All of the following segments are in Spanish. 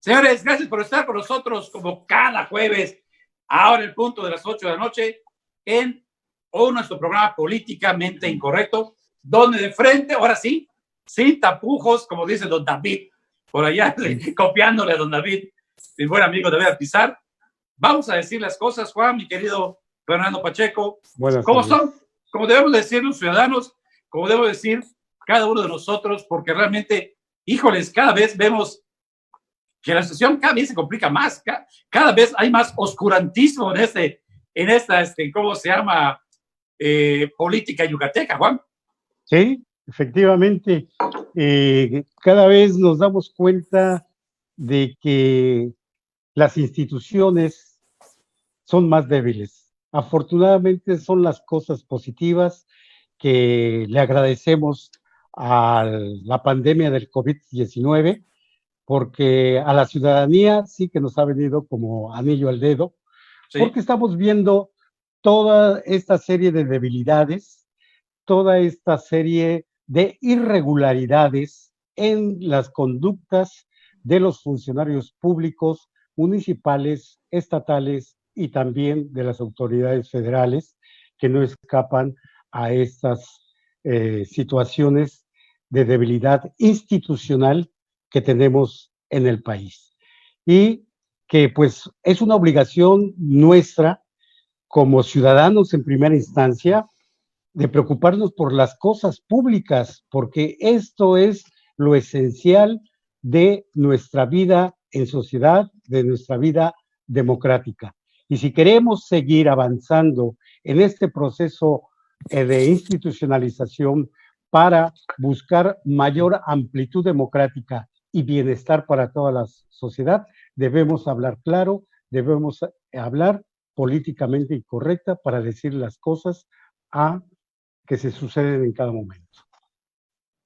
Señores, gracias por estar con nosotros como cada jueves, ahora el punto de las 8 de la noche, en nuestro programa Políticamente Incorrecto, donde de frente, ahora sí, sin tapujos, como dice don David, por allá copiándole a don David, mi buen amigo David Pizar, vamos a decir las cosas, Juan, mi querido Fernando Pacheco, como son, como debemos decir los ciudadanos, como debo decir cada uno de nosotros, porque realmente, híjoles, cada vez vemos que la situación cada vez se complica más, cada vez hay más oscurantismo en esta, ¿cómo se llama? Política yucateca, Juan. Sí, efectivamente, cada vez nos damos cuenta de que las instituciones son más débiles. Afortunadamente son las cosas positivas que le agradecemos a la pandemia del COVID-19, porque a la ciudadanía sí que nos ha venido como anillo al dedo, sí, porque estamos viendo toda esta serie de debilidades, toda esta serie de irregularidades en las conductas de los funcionarios públicos, municipales, estatales y también de las autoridades federales, que no escapan a estas situaciones de debilidad institucional que tenemos en el país. Y que pues es una obligación nuestra como ciudadanos en primera instancia de preocuparnos por las cosas públicas, porque esto es lo esencial de nuestra vida en sociedad, de nuestra vida democrática. Y si queremos seguir avanzando en este proceso de institucionalización para buscar mayor amplitud democrática y bienestar para toda la sociedad, debemos hablar claro, debemos hablar políticamente incorrecta para decir las cosas que se suceden en cada momento.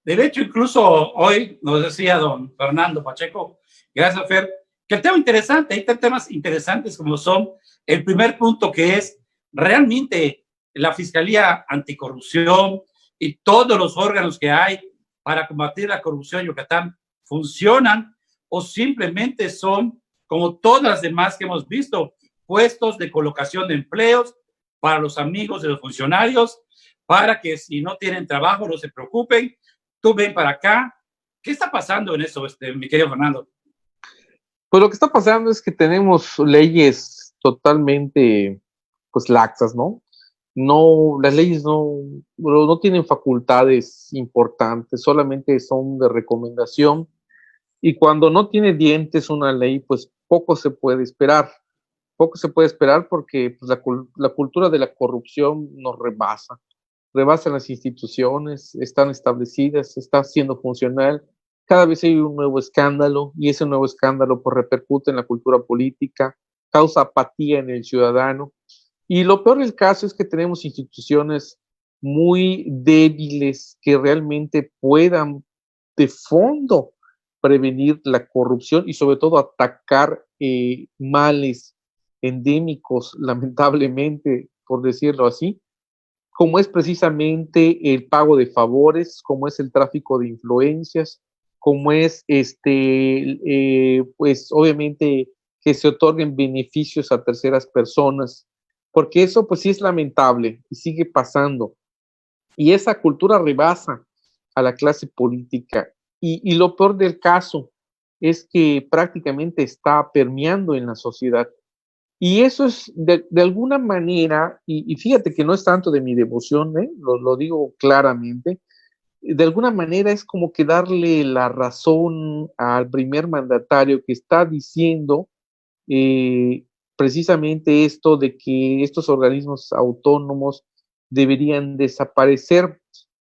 De hecho, incluso hoy nos decía don Fernando Pacheco, gracias Fer, que el tema interesante, hay temas interesantes como son el primer punto, que es realmente la Fiscalía Anticorrupción y todos los órganos que hay para combatir la corrupción en Yucatán funcionan o simplemente son, como todas las demás que hemos visto, puestos de colocación de empleos para los amigos de los funcionarios, para que si no tienen trabajo no se preocupen, tú ven para acá. ¿Qué está pasando en eso, mi querido Fernando? Pues lo que está pasando es que tenemos leyes totalmente, pues, laxas, ¿no? No, las leyes no tienen facultades importantes, solamente son de recomendación, y cuando no tiene dientes una ley, pues poco se puede esperar. Poco se puede esperar porque pues, la cultura de la corrupción nos rebasan las instituciones, están establecidas, está siendo funcional. Cada vez hay un nuevo escándalo y ese nuevo escándalo pues, repercute en la cultura política, causa apatía en el ciudadano. Y lo peor del caso es que tenemos instituciones muy débiles que realmente puedan de fondo prevenir la corrupción y sobre todo atacar males endémicos, lamentablemente, por decirlo así, como es precisamente el pago de favores, como es el tráfico de influencias, como es pues obviamente que se otorguen beneficios a terceras personas, porque eso pues sí es lamentable y sigue pasando. Y esa cultura rebasa a la clase política. Y lo peor del caso es que prácticamente está permeando en la sociedad. Y eso es de alguna manera, y fíjate que no es tanto de mi devoción, lo digo claramente, de alguna manera es como que darle la razón al primer mandatario que está diciendo precisamente esto de que estos organismos autónomos deberían desaparecer.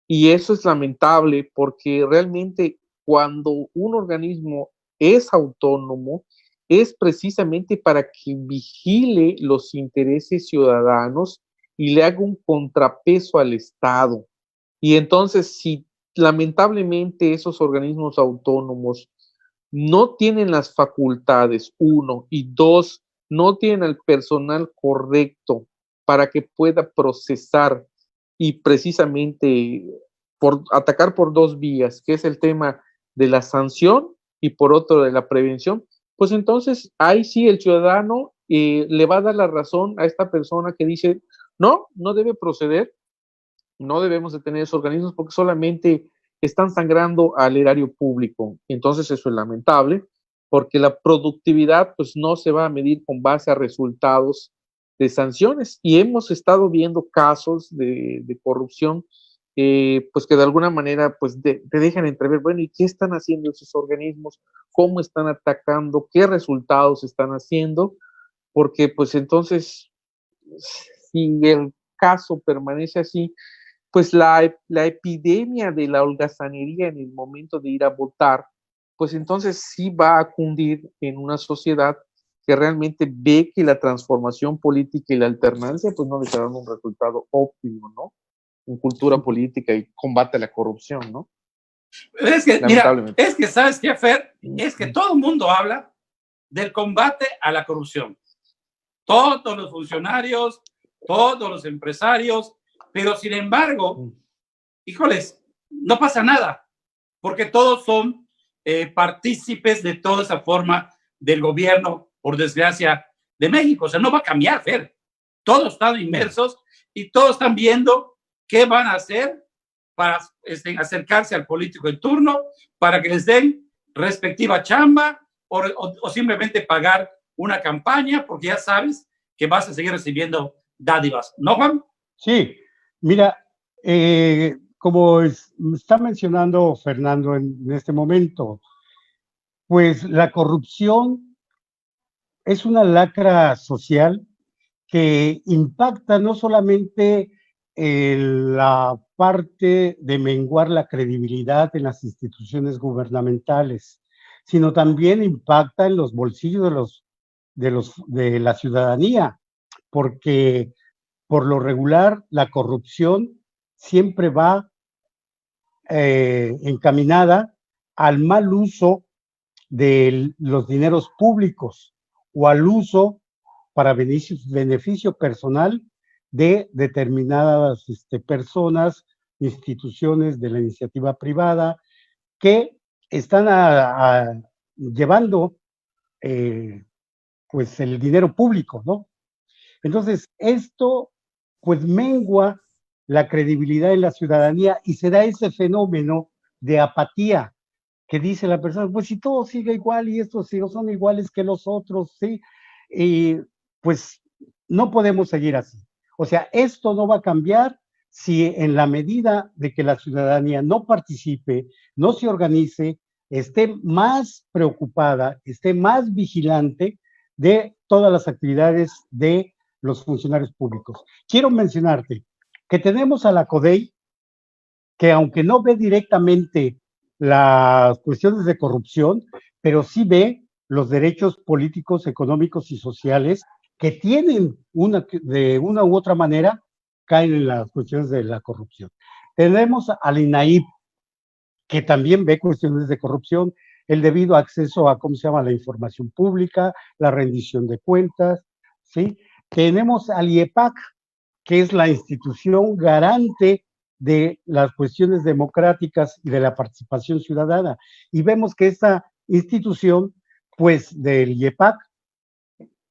Y eso es lamentable porque realmente cuando un organismo es autónomo, es precisamente para que vigile los intereses ciudadanos y le haga un contrapeso al Estado. Y entonces, si lamentablemente esos organismos autónomos no tienen las facultades, uno, y dos, no tienen el personal correcto para que pueda procesar y precisamente atacar por dos vías, que es el tema de la sanción y por otro de la prevención, pues entonces ahí sí el ciudadano le va a dar la razón a esta persona que dice, no, no debe proceder, no debemos de tener esos organismos porque solamente están sangrando al erario público. Entonces eso es lamentable, porque la productividad pues no se va a medir con base a resultados de sanciones, y hemos estado viendo casos de corrupción pues que de alguna manera pues te dejan entrever, bueno, ¿y qué están haciendo esos organismos? ¿Cómo están atacando? ¿Qué resultados están haciendo? Porque pues entonces, si el caso permanece así, pues la epidemia de la holgazanería en el momento de ir a votar, pues entonces sí va a cundir en una sociedad que realmente ve que la transformación política y la alternancia pues no le está dando un resultado óptimo, ¿no? En cultura política y combate a la corrupción, ¿no? Es que, mira, es que, ¿sabes qué, Fer? Es que todo el mundo habla del combate a la corrupción. Todos los funcionarios, todos los empresarios, pero sin embargo, híjoles, no pasa nada, porque todos son partícipes de toda esa forma del gobierno, por desgracia, de México. O sea, no va a cambiar, Fer. Todos están inmersos y todos están viendo qué van a hacer para acercarse al político en turno, para que les den respectiva chamba o simplemente pagar una campaña, porque ya sabes que vas a seguir recibiendo dádivas. ¿No, Juan? Sí, mira, como está mencionando Fernando en este momento, pues la corrupción es una lacra social que impacta no solamente en la parte de menguar la credibilidad en las instituciones gubernamentales, sino también impacta en los bolsillos de la ciudadanía, porque por lo regular la corrupción siempre va encaminada al mal uso de los dineros públicos o al uso para beneficio personal de determinadas personas, instituciones de la iniciativa privada que están llevando pues el dinero público, ¿no? Entonces, esto pues mengua la credibilidad en la ciudadanía y se da ese fenómeno de apatía que dice la persona, pues si todo sigue igual y estos sí son iguales que los otros, ¿sí? Y pues no podemos seguir así. O sea, esto no va a cambiar si en la medida de que la ciudadanía no participe, no se organice, esté más preocupada, esté más vigilante de todas las actividades de los funcionarios públicos. Quiero mencionarte que tenemos a la CODEI, que aunque no ve directamente las cuestiones de corrupción, pero sí ve los derechos políticos, económicos y sociales que tienen de una u otra manera caen en las cuestiones de la corrupción. Tenemos al INAIP, que también ve cuestiones de corrupción, el debido acceso a, ¿cómo se llama?, la información pública, la rendición de cuentas, ¿sí? Tenemos al IEPAC, que es la institución garante de las cuestiones democráticas y de la participación ciudadana. Y vemos que esta institución, pues del IEPAC,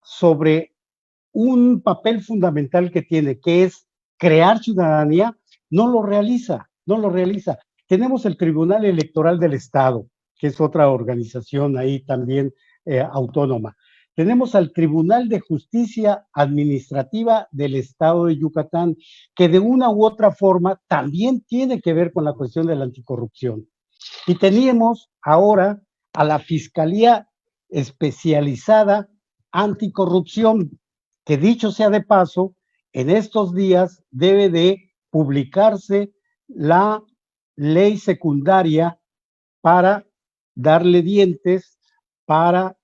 sobre un papel fundamental que tiene, que es crear ciudadanía, no lo realiza. Tenemos el Tribunal Electoral del Estado, que es otra organización ahí también autónoma. Tenemos al Tribunal de Justicia Administrativa del Estado de Yucatán, que de una u otra forma también tiene que ver con la cuestión de la anticorrupción. Y teníamos ahora a la Fiscalía Especializada Anticorrupción, que dicho sea de paso, en estos días debe de publicarse la ley secundaria para darle dientes, para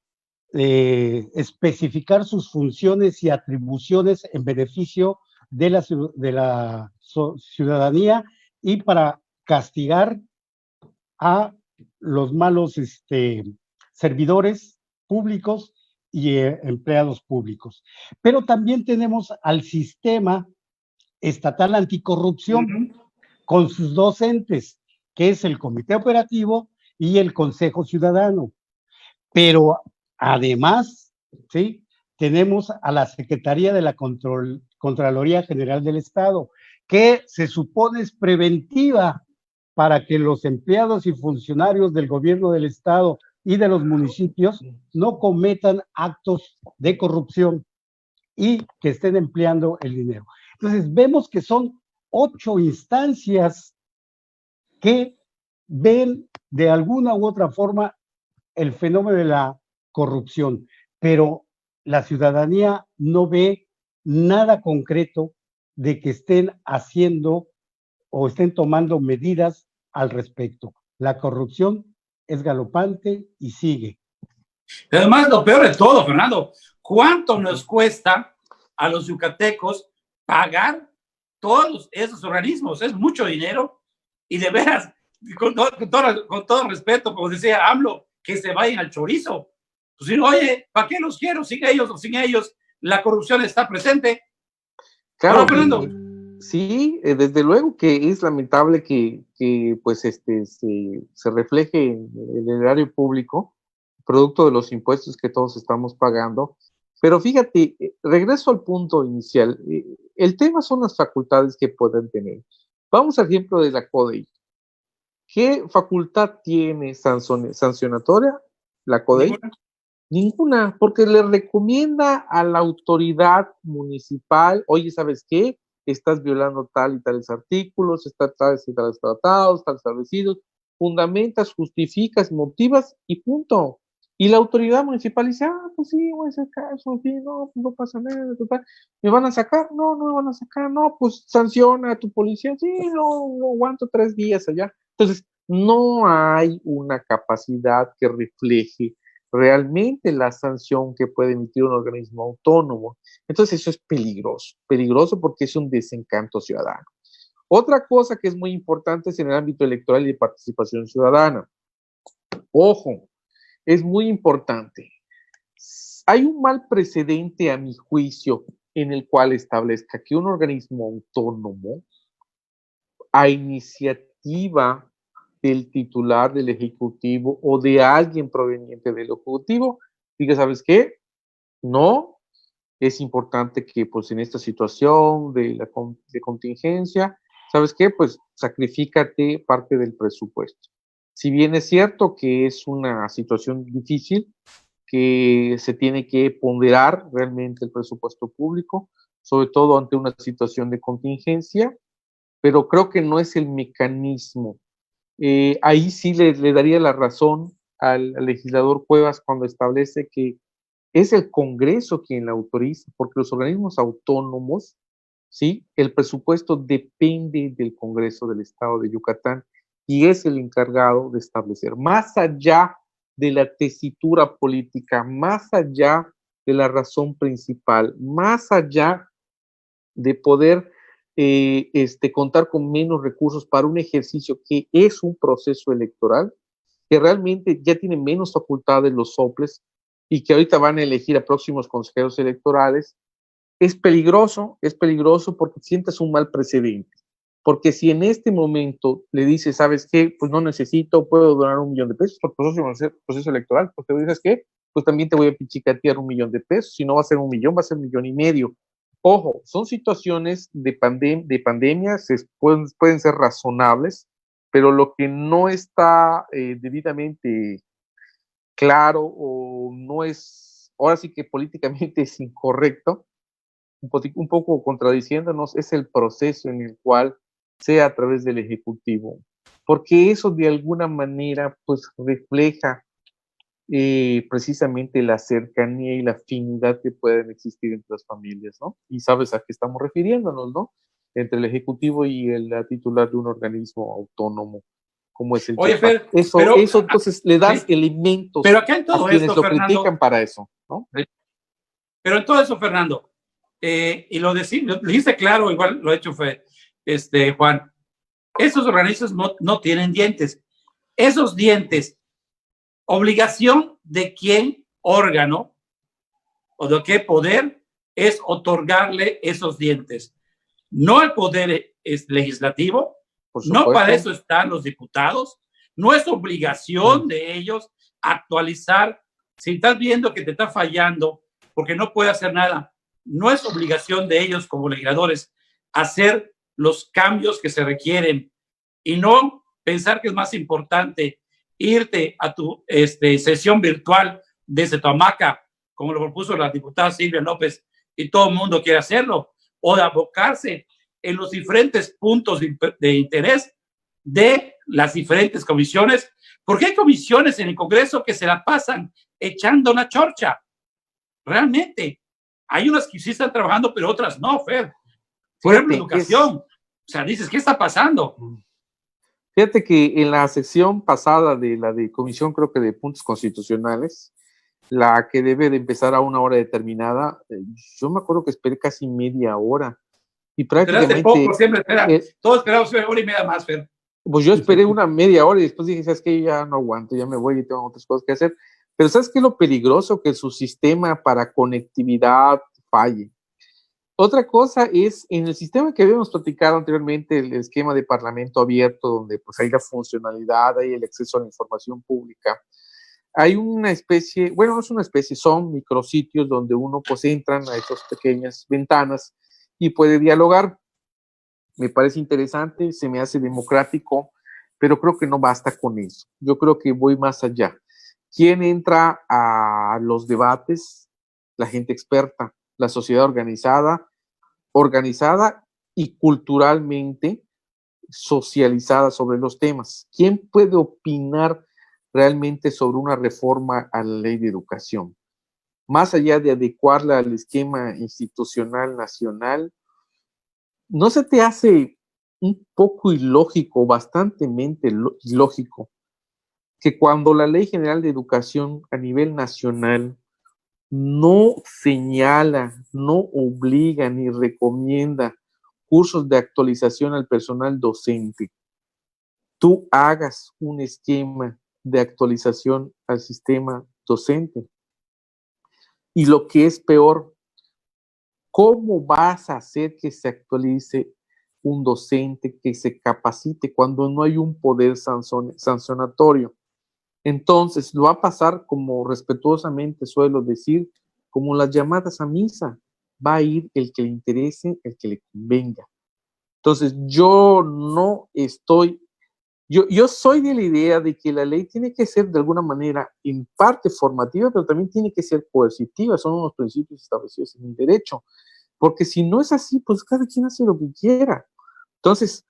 especificar sus funciones y atribuciones en beneficio de la ciudadanía y para castigar a los malos servidores públicos y empleados públicos. Pero también tenemos al sistema estatal anticorrupción con sus dos entes, que es el Comité Operativo y el Consejo Ciudadano. Pero Además, ¿sí? Tenemos a la Secretaría de la Contraloría General del Estado, que se supone es preventiva para que los empleados y funcionarios del gobierno del Estado y de los municipios no cometan actos de corrupción y que estén empleando el dinero. Entonces, vemos que son 8 instancias que ven de alguna u otra forma el fenómeno de la corrupción, pero la ciudadanía no ve nada concreto de que estén haciendo o estén tomando medidas al respecto. La corrupción es galopante y sigue. Además, lo peor de todo, Fernando, ¿cuánto nos cuesta a los yucatecos pagar todos esos organismos? Es mucho dinero y de veras, con todo respeto, como decía AMLO, que se vayan al chorizo. Pues, oye, ¿para qué los quiero? Sin ellos o sin ellos, la corrupción está presente. Claro, Fernando. Sí, desde luego que es lamentable que pues se refleje en el erario público, producto de los impuestos que todos estamos pagando. Pero fíjate, regreso al punto inicial. El tema son las facultades que pueden tener. Vamos al ejemplo de la CODEI. ¿Qué facultad tiene sancionatoria la CODEI? Ninguna, porque le recomienda a la autoridad municipal, oye, ¿sabes qué? Estás violando tal y tales artículos, tales y tales tratados, tales establecidos, fundamentas, justificas, motivas y punto. Y la autoridad municipal dice, pues sí, voy a hacer caso, sí, no, pues no pasa nada, total. ¿Me van a sacar? No, no me van a sacar, no, pues sanciona a tu policía, sí, no aguanto 3 días allá. Entonces, no hay una capacidad que refleje realmente la sanción que puede emitir un organismo autónomo. Entonces eso es peligroso porque es un desencanto ciudadano. Otra cosa que es muy importante es en el ámbito electoral y de participación ciudadana. Ojo, es muy importante. Hay un mal precedente a mi juicio en el cual establezca que un organismo autónomo a iniciativa del titular del Ejecutivo o de alguien proveniente del Ejecutivo, diga, ¿sabes qué? No, es importante que pues en esta situación de contingencia, ¿sabes qué? Pues sacrifícate parte del presupuesto. Si bien es cierto que es una situación difícil, que se tiene que ponderar realmente el presupuesto público, sobre todo ante una situación de contingencia, pero creo que no es el mecanismo. Ahí sí le daría la razón al legislador Cuevas cuando establece que es el Congreso quien la autoriza, porque los organismos autónomos, ¿sí? El presupuesto depende del Congreso del Estado de Yucatán y es el encargado de establecer, más allá de la tesitura política, más allá de la razón principal, más allá de poder contar con menos recursos para un ejercicio que es un proceso electoral, que realmente ya tiene menos facultades los soples y que ahorita van a elegir a próximos consejeros electorales, es peligroso porque sientas un mal precedente. Porque si en este momento le dices, ¿sabes qué? Pues no necesito, puedo donar $1,000,000 por proceso electoral, porque dices que pues también te voy a pichicatear $1,000,000, si no va a ser 1,000,000, va a ser 1,500,000. Ojo, son situaciones de pandemia, pueden ser razonables, pero lo que no está debidamente claro o no es, ahora sí que políticamente es incorrecto, un poco contradiciéndonos, es el proceso en el cual sea a través del Ejecutivo, porque eso de alguna manera pues refleja precisamente la cercanía y la afinidad que pueden existir entre las familias, ¿no? Y sabes a qué estamos refiriéndonos, ¿no? Entre el Ejecutivo y la titular de un organismo autónomo, como es el Oye, Fer, eso entonces le dan elementos pero acá en todo a quienes esto, lo Fernando, critican para eso, ¿no? Pero en todo eso, Fernando, y lo dijiste claro, igual lo ha hecho Juan, esos organismos no tienen dientes. Esos dientes, obligación de quién órgano o de qué poder es otorgarle esos dientes. No el poder legislativo, no para eso están los diputados, no es obligación de ellos actualizar si estás viendo que te está fallando porque no puede hacer nada, no es obligación de ellos como legisladores hacer los cambios que se requieren y no pensar que es más importante irte a tu sesión virtual desde tu hamaca, como lo propuso la diputada Silvia López, y todo el mundo quiere hacerlo, o de abocarse en los diferentes puntos de interés de las diferentes comisiones, porque hay comisiones en el Congreso que se la pasan echando una chorcha. Realmente, hay unas que sí están trabajando, pero otras no, Fer. Por ejemplo, educación. O sea, dices, ¿qué está pasando? Fíjate que en la sección pasada de la de comisión, creo que de puntos constitucionales, la que debe de empezar a una hora determinada, yo me acuerdo que esperé casi media hora. Y prácticamente... Poco, siempre esperan. Todos esperamos una hora y media más, Fer. Pues yo esperé una media hora y después dije, ¿sabes qué? Ya no aguanto, ya me voy y tengo otras cosas que hacer. Pero ¿sabes qué es lo peligroso? Que su sistema para conectividad falle. Otra cosa es, en el sistema que habíamos platicado anteriormente, el esquema de parlamento abierto, donde pues hay la funcionalidad, hay el acceso a la información pública, hay una especie, bueno, no es una especie, son micrositios donde uno pues entran a esas pequeñas ventanas y puede dialogar. Me parece interesante, se me hace democrático, pero creo que no basta con eso. Yo creo que voy más allá. ¿Quién entra a los debates? La gente experta, la sociedad organizada y culturalmente socializada sobre los temas. ¿Quién puede opinar realmente sobre una reforma a la ley de educación? Más allá de adecuarla al esquema institucional nacional, ¿no se te hace un poco ilógico, bastantemente ilógico, que cuando la Ley General de Educación a nivel nacional no señala, no obliga ni recomienda cursos de actualización al personal docente, tú hagas un esquema de actualización al sistema docente? Y lo que es peor, ¿cómo vas a hacer que se actualice un docente, que se capacite cuando no hay un poder sancionatorio? Entonces, lo va a pasar, como respetuosamente suelo decir, como las llamadas a misa. Va a ir el que le interese, el que le convenga. Entonces, yo soy de la idea de que la ley tiene que ser de alguna manera en parte formativa, pero también tiene que ser coercitiva. Son unos principios establecidos en el derecho. Porque si no es así, pues cada quien hace lo que quiera. Entonces,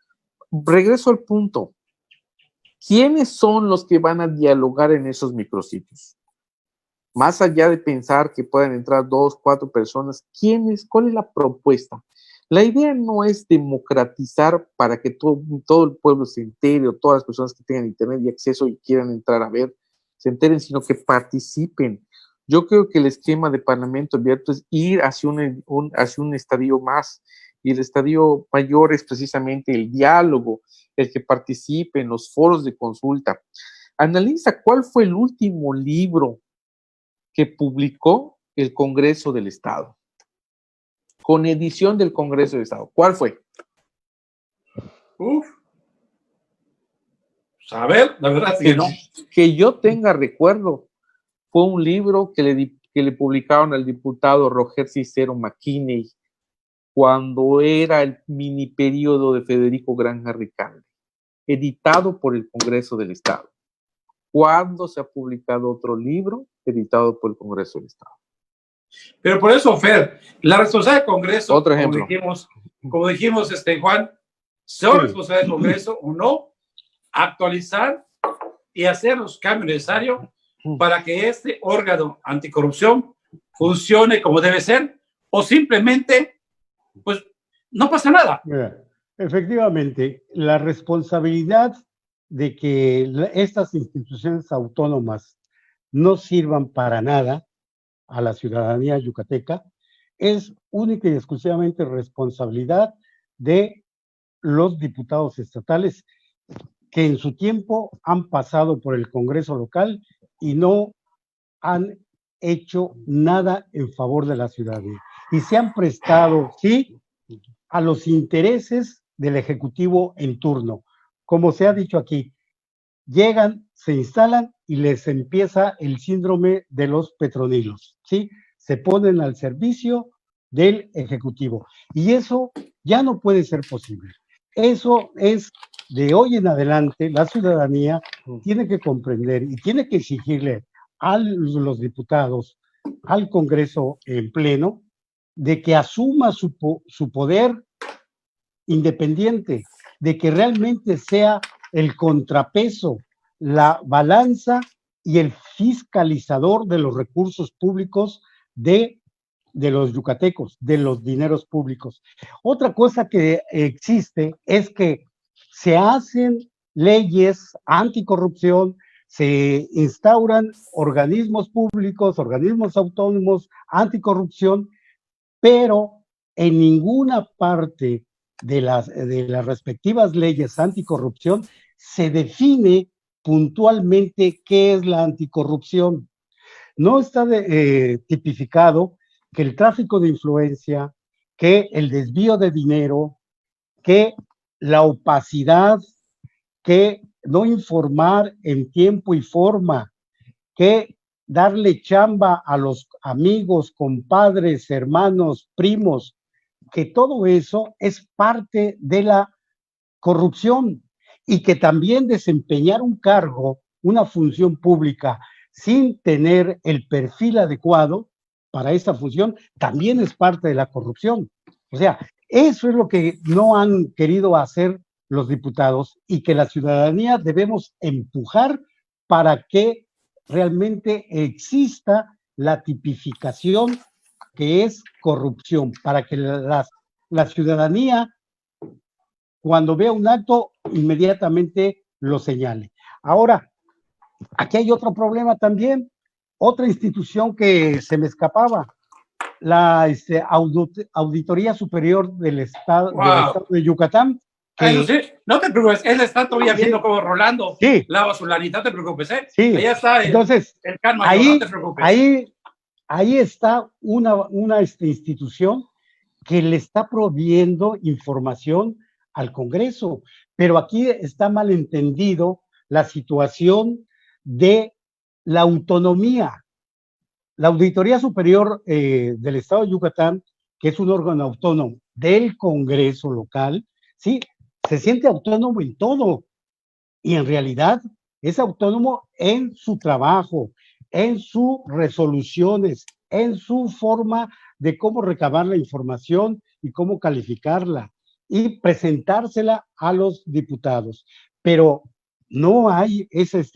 regreso al punto. ¿Quiénes son los que van a dialogar en esos micrositios? Más allá de pensar que puedan entrar 2, 4 personas, ¿cuál es la propuesta? La idea no es democratizar para que todo el pueblo se entere, o todas las personas que tengan internet y acceso y quieran entrar a ver, se enteren, sino que participen. Yo creo que el esquema de parlamento abierto es ir hacia un estadio más, y el estadio mayor es precisamente el diálogo, el que participe en los foros de consulta. Analiza cuál fue el último libro que publicó el Congreso del Estado, con edición del Congreso del Estado. ¿Cuál fue? A ver, la verdad es que no. Que yo tenga recuerdo, fue un libro que le publicaron al diputado Roger Cicero McKinney cuando era el mini periodo de Federico Granja Ricalde, editado por el Congreso del Estado. ¿Cuándo se ha publicado otro libro editado por el Congreso del Estado? Pero por eso, Fer, la responsabilidad del Congreso, otro ejemplo, como dijimos Juan, son responsabilidad del Congreso o no actualizar y hacer los cambios necesarios para que este órgano anticorrupción funcione como debe ser, o simplemente pues no pasa nada. Mira, efectivamente, la responsabilidad de que estas instituciones autónomas no sirvan para nada a la ciudadanía yucateca es única y exclusivamente responsabilidad de los diputados estatales que en su tiempo han pasado por el Congreso local y no han hecho nada en favor de la ciudadanía. Y se han prestado, sí, a los intereses del Ejecutivo en turno. Como se ha dicho aquí, llegan, se instalan y les empieza el síndrome de los petronilos, ¿sí? Se ponen al servicio del Ejecutivo. Y eso ya no puede ser posible. Eso es, de hoy en adelante, la ciudadanía tiene que comprender y tiene que exigirle a los diputados, al Congreso en pleno, de que asuma su poder independiente, de que realmente sea el contrapeso, la balanza y el fiscalizador de los recursos públicos de los yucatecos, de los dineros públicos. Otra cosa que existe es que se hacen leyes anticorrupción, se instauran organismos públicos, organismos autónomos anticorrupción, pero en ninguna parte de las respectivas leyes anticorrupción se define puntualmente qué es la anticorrupción. No está tipificado que el tráfico de influencia, que el desvío de dinero, que la opacidad, que no informar en tiempo y forma, que darle chamba a los amigos, compadres, hermanos, primos, que todo eso es parte de la corrupción y que también desempeñar un cargo, una función pública sin tener el perfil adecuado para esa función, también es parte de la corrupción. O sea, eso es lo que no han querido hacer los diputados y que la ciudadanía debemos empujar para que realmente exista la tipificación que es corrupción, para que la ciudadanía, cuando vea un acto, inmediatamente lo señale. Ahora, aquí hay otro problema también, otra institución que se me escapaba, la Auditoría Superior del Estado, Wow. del Estado de Yucatán. Eso sí, no te preocupes, él está todavía viendo cómo Rolando lava su lanita, no te preocupes, ¿eh? Sí. Allá está Entonces, el can mayor, no te preocupes. Ahí está una institución que le está proveyendo información al Congreso, pero aquí está mal entendido la situación de la autonomía. La Auditoría Superior del Estado de Yucatán, que es un órgano autónomo del Congreso local, sí, se siente autónomo en todo y en realidad es autónomo en su trabajo, en sus resoluciones, en su forma de cómo recabar la información y cómo calificarla y presentársela a los diputados. Pero no hay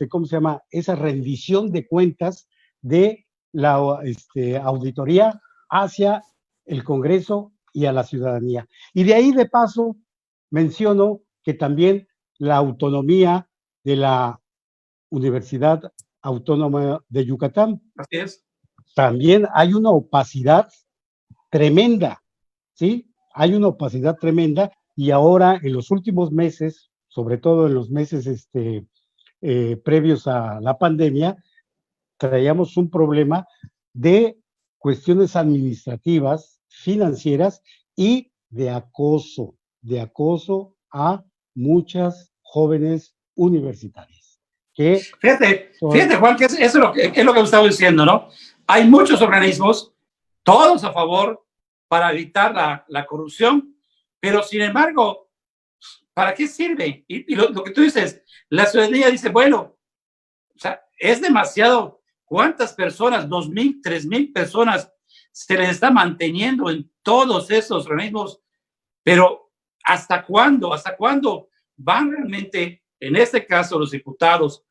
¿cómo se llama? Esa rendición de cuentas de la auditoría hacia el Congreso y a la ciudadanía. Y de ahí, de paso, menciono que también la autonomía de la Universidad Autónoma de Yucatán. Así es. También hay una opacidad tremenda, ¿sí? Hay una opacidad tremenda y ahora en los últimos meses, sobre todo en los meses previos a la pandemia, traíamos un problema de cuestiones administrativas, financieras y de acoso a muchas jóvenes universitarias. Fíjate, Juan, que eso es lo que estaba diciendo, ¿no? Hay muchos organismos, todos a favor para evitar la corrupción, pero sin embargo, ¿para qué sirve? Y lo que tú dices, la ciudadanía dice, bueno, o sea, es demasiado. ¿Cuántas personas, 2,000, 3,000 personas se les está manteniendo en todos esos organismos? Pero ¿hasta cuándo? ¿Hasta cuándo van realmente, en este caso, los diputados,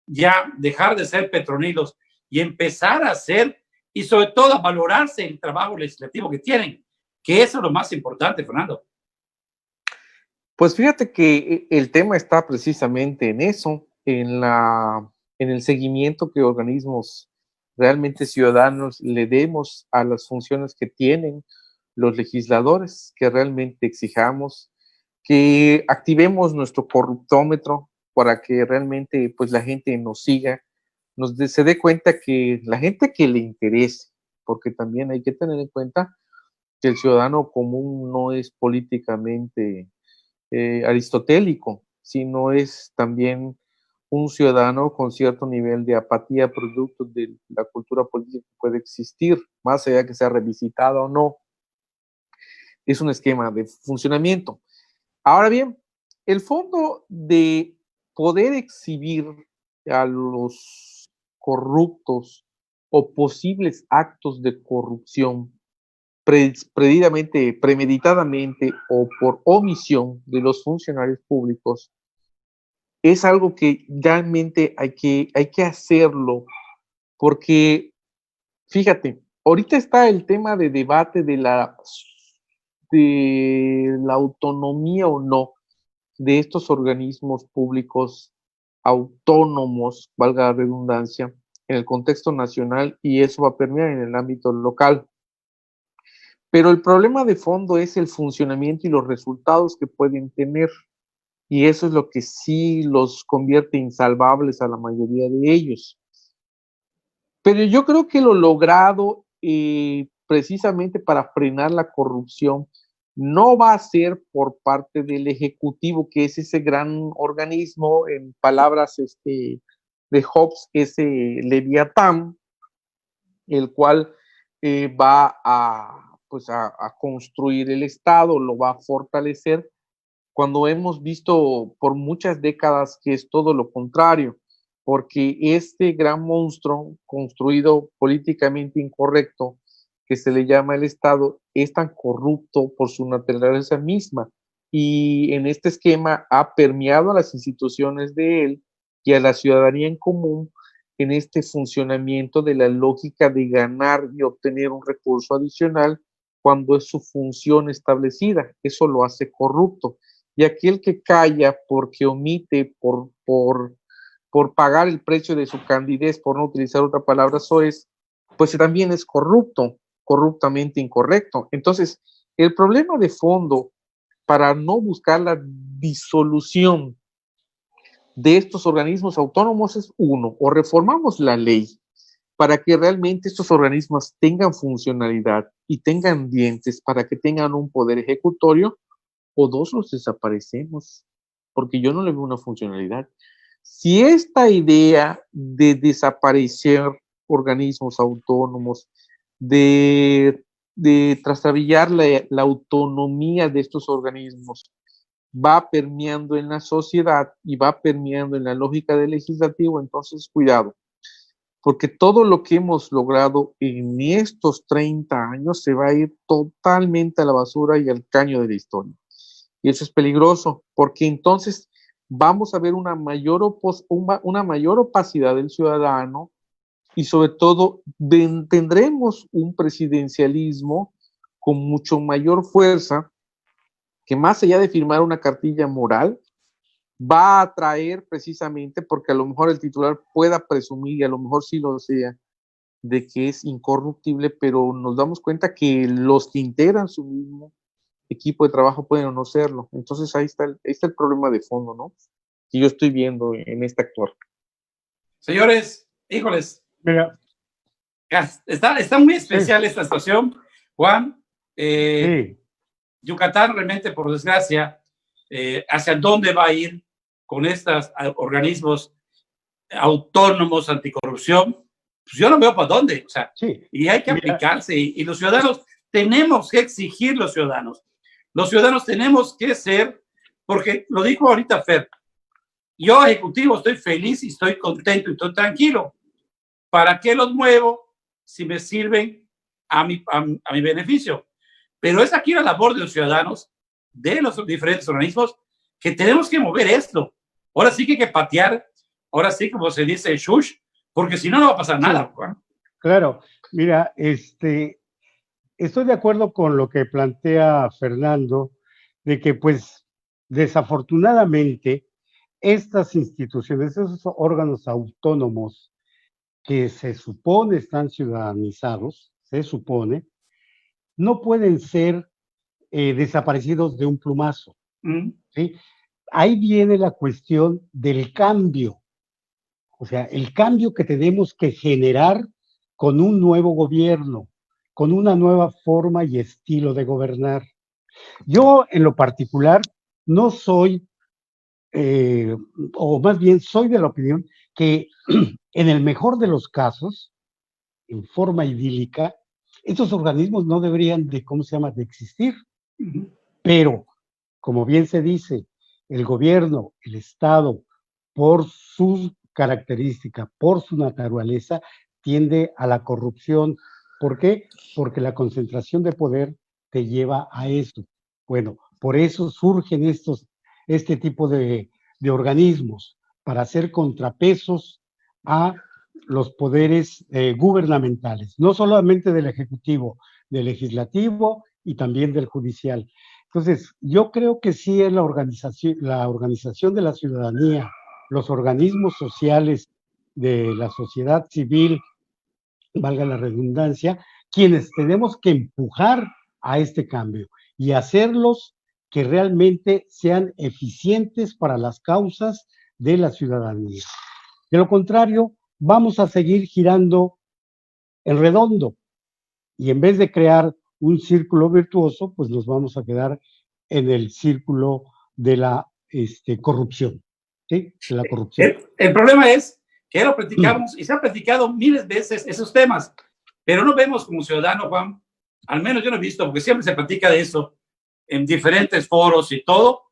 ya dejar de ser petronilos y empezar a hacer, y sobre todo a valorarse el trabajo legislativo que tienen? Que eso es lo más importante, Fernando. Pues fíjate que el tema está precisamente en eso, en el seguimiento que organismos realmente ciudadanos le demos a las funciones que tienen los legisladores, que realmente exijamos, que activemos nuestro corruptómetro para que realmente pues la gente nos siga, se dé cuenta que la gente que le interese, porque también hay que tener en cuenta que el ciudadano común no es políticamente aristotélico, sino es también un ciudadano con cierto nivel de apatía producto de la cultura política que puede existir, más allá de que sea revisitada o no. Es un esquema de funcionamiento. Ahora bien, el fondo de poder exhibir a los corruptos o posibles actos de corrupción premeditadamente o por omisión de los funcionarios públicos es algo que realmente hay que hacerlo, porque fíjate, ahorita está el tema de debate de la autonomía o no de estos organismos públicos autónomos, valga la redundancia, en el contexto nacional, y eso va a permear en el ámbito local. Pero el problema de fondo es el funcionamiento y los resultados que pueden tener, y eso es lo que sí los convierte insalvables a la mayoría de ellos. Pero yo creo que lo logrado precisamente para frenar la corrupción no va a ser por parte del Ejecutivo, que es ese gran organismo, en palabras de Hobbes, ese Leviatán, el cual va a construir el Estado, lo va a fortalecer, cuando hemos visto por muchas décadas que es todo lo contrario, porque este gran monstruo construido políticamente incorrecto, que se le llama el Estado, es tan corrupto por su naturaleza misma, y en este esquema ha permeado a las instituciones de él y a la ciudadanía en común en este funcionamiento de la lógica de ganar y obtener un recurso adicional cuando es su función establecida. Eso lo hace corrupto. Y aquel que calla porque omite, por pagar el precio de su candidez, por no utilizar otra palabra soez, pues también es corrupto, corruptamente incorrecto. Entonces, el problema de fondo para no buscar la disolución de estos organismos autónomos es uno, o reformamos la ley para que realmente estos organismos tengan funcionalidad y tengan dientes para que tengan un poder ejecutorio, o dos, los desaparecemos, porque yo no le veo una funcionalidad. Si esta idea de desaparecer organismos autónomos, de trastabillar la autonomía de estos organismos, va permeando en la sociedad y va permeando en la lógica del legislativo, entonces cuidado, porque todo lo que hemos logrado en estos 30 años se va a ir totalmente a la basura y al caño de la historia. Y eso es peligroso, porque entonces vamos a ver una mayor opacidad del ciudadano y sobre todo tendremos un presidencialismo con mucho mayor fuerza que más allá de firmar una cartilla moral, va a atraer precisamente porque a lo mejor el titular pueda presumir, y a lo mejor sí lo sea, de que es incorruptible, pero nos damos cuenta que los que integran su mismo equipo de trabajo pueden o no serlo. Entonces ahí está el problema de fondo, ¿no? Que yo estoy viendo en este actor. Señores, híjoles, Mira, está muy especial esta situación, Juan. sí. Yucatán realmente, por desgracia, hacia dónde va a ir con estos organismos autónomos anticorrupción, pues yo no veo para dónde, o sea, Sí. y hay que aplicarse, y los ciudadanos tenemos que exigir, los ciudadanos tenemos que ser, porque lo dijo ahorita Fer, yo ejecutivo estoy feliz y estoy contento y estoy tranquilo, ¿para qué los muevo si me sirven a mi beneficio? Pero es aquí la labor de los ciudadanos, de los diferentes organismos, que tenemos que mover esto. Ahora sí que hay que patear, ahora sí, como se dice, shush, porque si no, no va a pasar nada. Juan. Claro, mira, estoy de acuerdo con lo que plantea Fernando, de que pues desafortunadamente estas instituciones, esos órganos autónomos que se supone están ciudadanizados, se supone, no pueden ser desaparecidos de un plumazo. ¿Sí? Ahí viene la cuestión del cambio, o sea, el cambio que tenemos que generar con un nuevo gobierno, con una nueva forma y estilo de gobernar. Yo, en lo particular, no soy o más bien soy de la opinión que en el mejor de los casos, en forma idílica, estos organismos no deberían de, ¿cómo se llama?, de existir. Pero, como bien se dice, el gobierno, el Estado, por su característica, por su naturaleza, tiende a la corrupción. ¿Por qué? Porque la concentración de poder te lleva a eso. Bueno, por eso surgen este tipo de organismos, para hacer contrapesos a los poderes gubernamentales, no solamente del Ejecutivo, del Legislativo y también del Judicial. Entonces, yo creo que sí es la organización de la ciudadanía, los organismos sociales de la sociedad civil, valga la redundancia, quienes tenemos que empujar a este cambio y hacerlos que realmente sean eficientes para las causas de la ciudadanía. De lo contrario, vamos a seguir girando en redondo y en vez de crear un círculo virtuoso, pues nos vamos a quedar en el círculo de la corrupción, ¿sí? De la corrupción. El problema es que ya lo platicamos y se han platicado miles de veces esos temas, pero no vemos como ciudadano, Juan, al menos yo no he visto, porque siempre se platica de eso en diferentes foros y todo,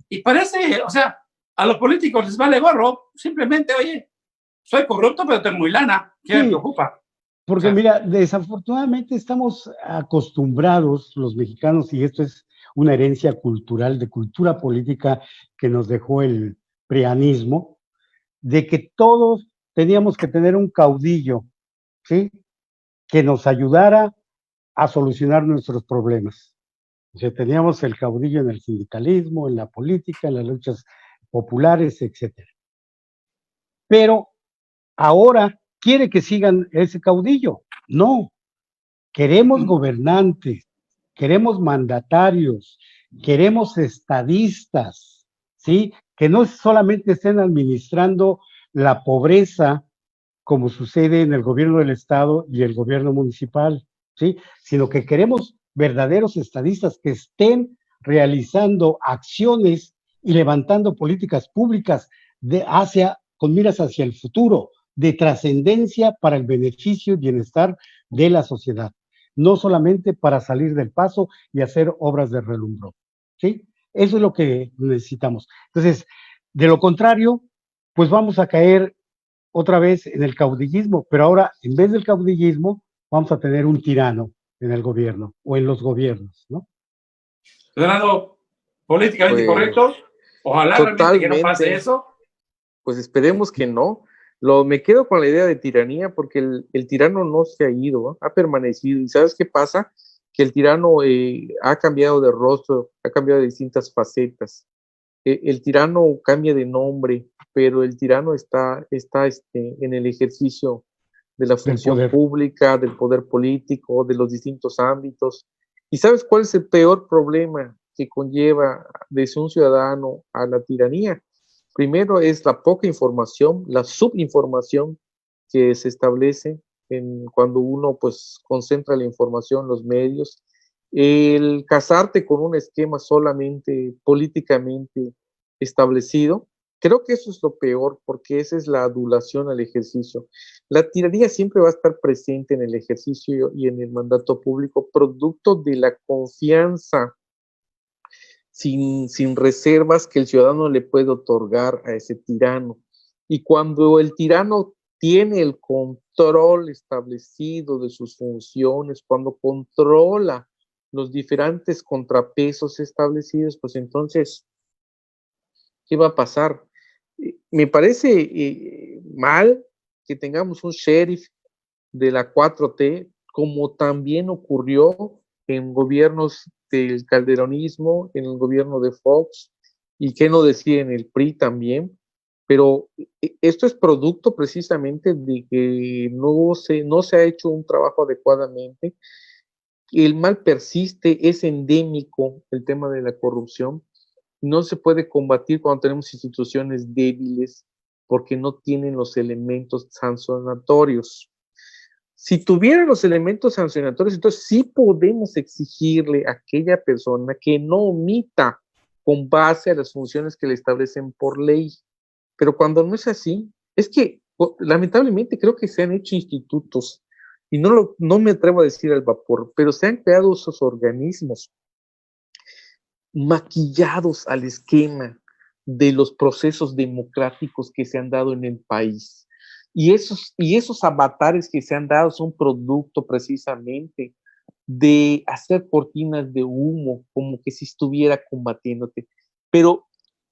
y parece, o sea, a los políticos les vale gorro, simplemente, oye, soy corrupto, pero tengo muy lana, ¿qué me preocupa? Porque o sea, mira, desafortunadamente estamos acostumbrados los mexicanos, y esto es una herencia cultural, de cultura política que nos dejó el prianismo, de que todos teníamos que tener un caudillo, ¿sí?, que nos ayudara a solucionar nuestros problemas. O sea, teníamos el caudillo en el sindicalismo, en la política, en las luchas populares, etcétera. Pero ahora quiere que sigan ese caudillo. No, queremos gobernantes, queremos mandatarios, queremos estadistas, ¿sí? Que no solamente estén administrando la pobreza como sucede en el gobierno del estado y el gobierno municipal, ¿sí?, sino que queremos verdaderos estadistas que estén realizando acciones y levantando políticas públicas con miras hacia el futuro, de trascendencia para el beneficio y bienestar de la sociedad, no solamente para salir del paso y hacer obras de relumbrón, ¿sí? Eso es lo que necesitamos. Entonces, de lo contrario, pues vamos a caer otra vez en el caudillismo, pero ahora, en vez del caudillismo, vamos a tener un tirano en el gobierno o en los gobiernos, ¿no? Fernando, políticamente correcto, ojalá realmente que no pase eso. Pues esperemos que no. Me quedo con la idea de tiranía, porque el tirano no se ha ido, ha permanecido. ¿Y sabes qué pasa? Que el tirano ha cambiado de rostro, ha cambiado de distintas facetas. El tirano cambia de nombre, pero el tirano está en el ejercicio de la función pública, del poder político, de los distintos ámbitos. ¿Y sabes cuál es el peor problema que conlleva desde un ciudadano a la tiranía? Primero es la poca información, la subinformación que se establece cuando uno pues concentra la información en los medios, el casarte con un esquema solamente políticamente establecido. Creo que eso es lo peor, porque esa es la adulación al ejercicio. La tiranía siempre va a estar presente en el ejercicio y en el mandato público, producto de la confianza sin reservas que el ciudadano le puede otorgar a ese tirano. Y cuando el tirano tiene el control establecido de sus funciones, cuando controla los diferentes contrapesos establecidos, pues entonces, ¿qué va a pasar? Me parece mal que tengamos un sheriff de la 4T, como también ocurrió en gobiernos del calderonismo, en el gobierno de Fox, y qué no decir en el PRI también, pero esto es producto precisamente de que no se ha hecho un trabajo adecuadamente. El mal persiste, es endémico el tema de la corrupción. No se puede combatir cuando tenemos instituciones débiles porque no tienen los elementos sancionatorios. Si tuvieran los elementos sancionatorios, entonces sí podemos exigirle a aquella persona que no omita con base a las funciones que le establecen por ley. Pero cuando no es así, es que lamentablemente creo que se han hecho institutos, y no me atrevo a decir al vapor, pero se han creado esos organismos maquillados al esquema de los procesos democráticos que se han dado en el país. Y esos avatares que se han dado son producto precisamente de hacer cortinas de humo, como que si estuviera combatiéndote. Pero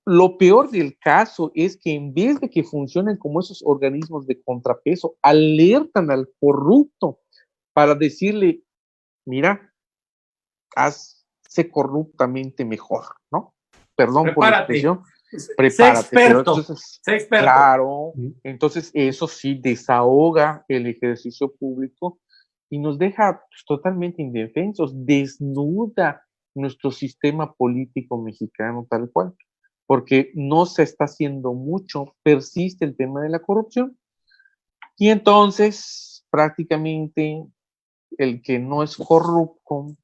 lo peor del caso es que en vez de que funcionen como esos organismos de contrapeso, alertan al corrupto para decirle, mira, sé corruptamente mejor, ¿no? Perdón por la expresión, prepárate. Sé experto. Claro, entonces eso sí desahoga el ejercicio público y nos deja pues, totalmente indefensos, desnuda nuestro sistema político mexicano tal cual, porque no se está haciendo mucho, persiste el tema de la corrupción y entonces prácticamente el que no es corrupto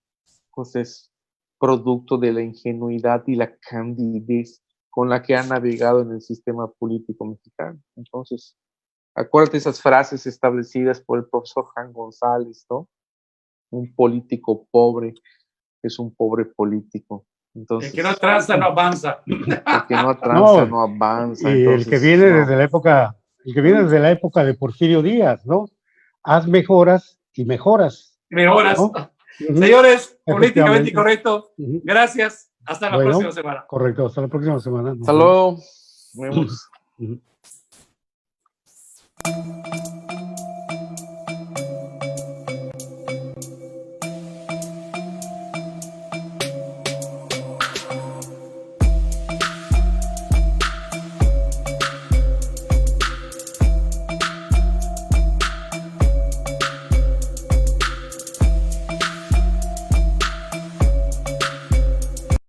pues es producto de la ingenuidad y la candidez con la que ha navegado en el sistema político mexicano. Entonces, acuérdate esas frases establecidas por el profesor Juan González, ¿no? Un político pobre es un pobre político. Entonces, el que no tranza no avanza. El que no tranza no avanza. Y entonces, el que viene desde la época de Porfirio Díaz, ¿no? Haz mejoras y mejoras. Mejoras. ¿No? Señores, políticamente incorrecto. Uh-huh. Gracias. Hasta la próxima semana. Correcto, hasta la próxima semana. Hasta luego. Nos vemos. Uh-huh.